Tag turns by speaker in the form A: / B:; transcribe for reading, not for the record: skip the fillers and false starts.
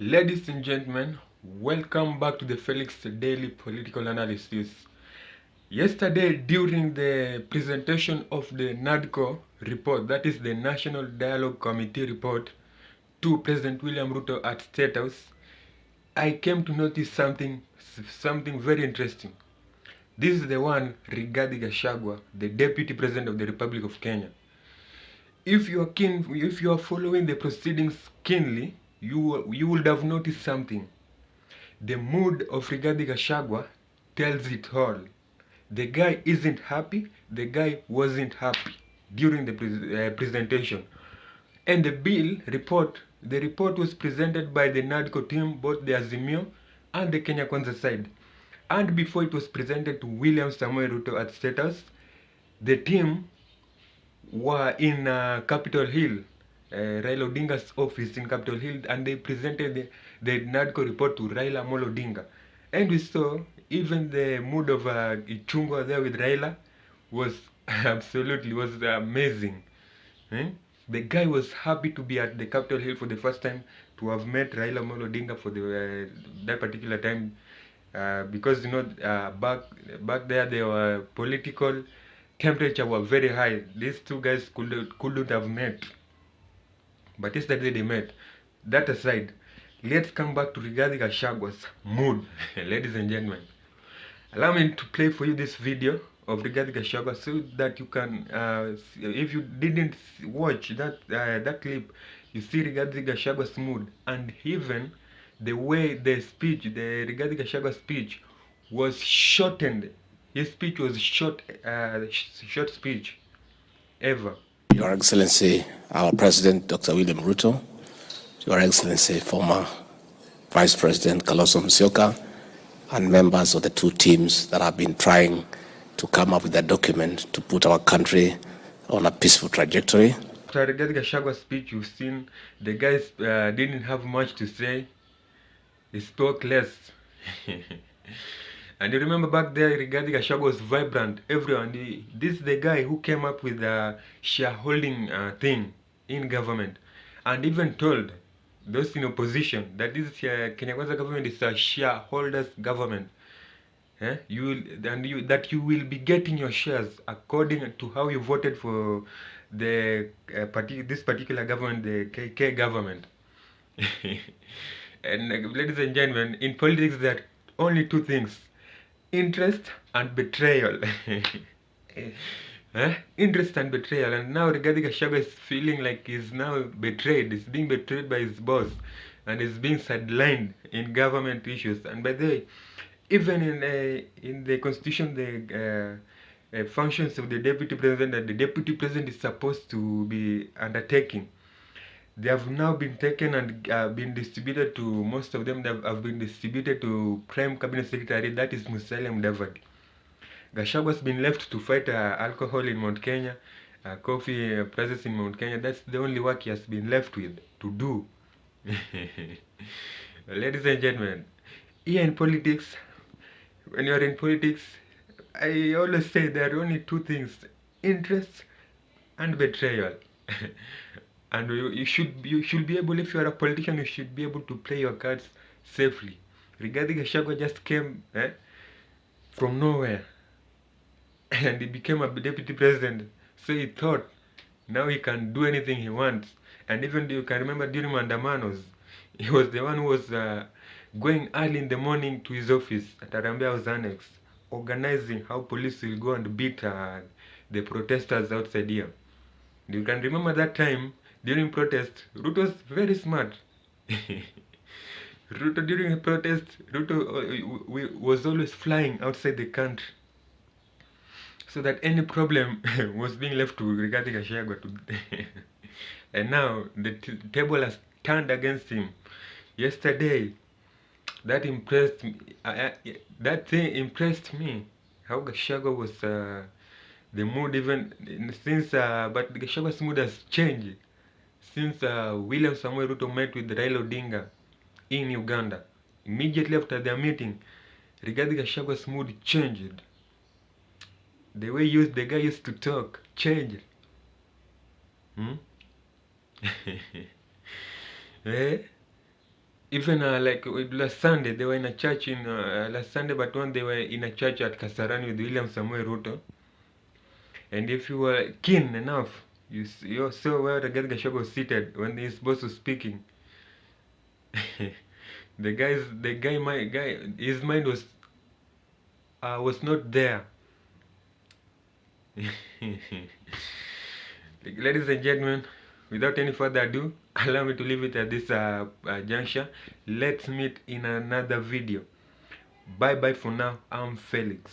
A: Ladies and gentlemen, welcome back to the Felix Daily Political Analysis. Yesterday, during the presentation of the NADCO report, that is the National Dialogue Committee report, to President William Ruto at State House, I came to notice something very interesting. This is the one regarding GACHAGUA, the Deputy President of the Republic of Kenya. If you are following the proceedings keenly, you would have noticed something. The mood of Rigathi Gachagua tells it all. The guy isn't happy, the guy wasn't happy during the presentation. And the report was presented by the NADCO team, both the Azimio and the Kenya Kwanza side. And before it was presented to William Samoei Ruto at State House, the team were in Capitol Hill, Raila Odinga's office in Capitol Hill, and they presented the NADCO report to Raila Amolo Odinga. And we saw even the mood of Ichungwa there with Raila was was amazing. The guy was happy to be at the Capitol Hill for the first time, to have met Raila Amolo Odinga for that particular time, because back there they were political temperature were very high. These two guys couldn't have met, but yesterday they met. That aside, let's come back to Rigathi Gachagua's mood. Ladies and gentlemen, allow me to play for you this video of Rigathi Gachagua so that you can, if you didn't watch that clip, you see Rigathi Gachagua's mood, and even the way the Rigathi Gachagua speech was shortened. His speech was short speech ever.
B: Your Excellency, our President, Dr. William Ruto, Your Excellency, former Vice President Kalonzo Musyoka, and members of the two teams that have been trying to come up with a document to put our country on a peaceful trajectory.
A: After Rigathi Gachagua's speech, you've seen the guys didn't have much to say. He spoke less. And you remember back there, Rigathi Gachagua was vibrant. Everyone, this is the guy who came up with the shareholding thing in government, and even told those in opposition that this Kenya Kwanza government is a shareholders government. That you will be getting your shares according to how you voted for the this particular government, the KK government. And ladies and gentlemen, in politics there are only two things: interest and betrayal. Interest and betrayal. And now Rigathi Gachagua is feeling like he's now betrayed. He's being betrayed by his boss, and is being sidelined in government issues. And by the way, even in the constitution, the functions of the deputy president that the deputy president is supposed to be undertaking, they have now been taken and been distributed to, most of them have been distributed to Prime Cabinet Secretary, that is Musalia Mudavadi. Gachagua has been left to fight alcohol in Mount Kenya, coffee prices in Mount Kenya. That's the only work he has been left with to do. Ladies and gentlemen, here in politics, when you are in politics, I always say there are only two things: interest and betrayal. And you should be able, if you are a politician, you should be able to play your cards safely. Rigathi Gachagua just came from nowhere, and he became a deputy president. So he thought now he can do anything he wants. And even you can remember during Mandamanos, he was the one who was going early in the morning to his office at Harambee House Annex, organizing how police will go and beat the protesters outside here. You can remember that time during protest, Ruto was very smart. Ruto, during a protest, Ruto was always flying outside the country, so that any problem was being left to Rigathi Gachagua. And now the table has turned against him. Yesterday, that impressed me. That thing impressed me. How Gachagua was, the mood even since, but Gachagua's mood has changed since William Samoei Ruto met with Raila Odinga in Uganda. Immediately after their meeting, Rigathi Gachagua's mood changed. The way the guy used to talk changed. even like last Sunday, they were in a church in last Sunday, but when they were in a church at Kasarani with William Samuel Ruto, and if you were keen enough, you saw where the Gachagua was seated when his boss was speaking. His mind was not there. Ladies and gentlemen, without any further ado, allow me to leave it at this juncture. Let's meet in another video. Bye bye for now. I'm Felix.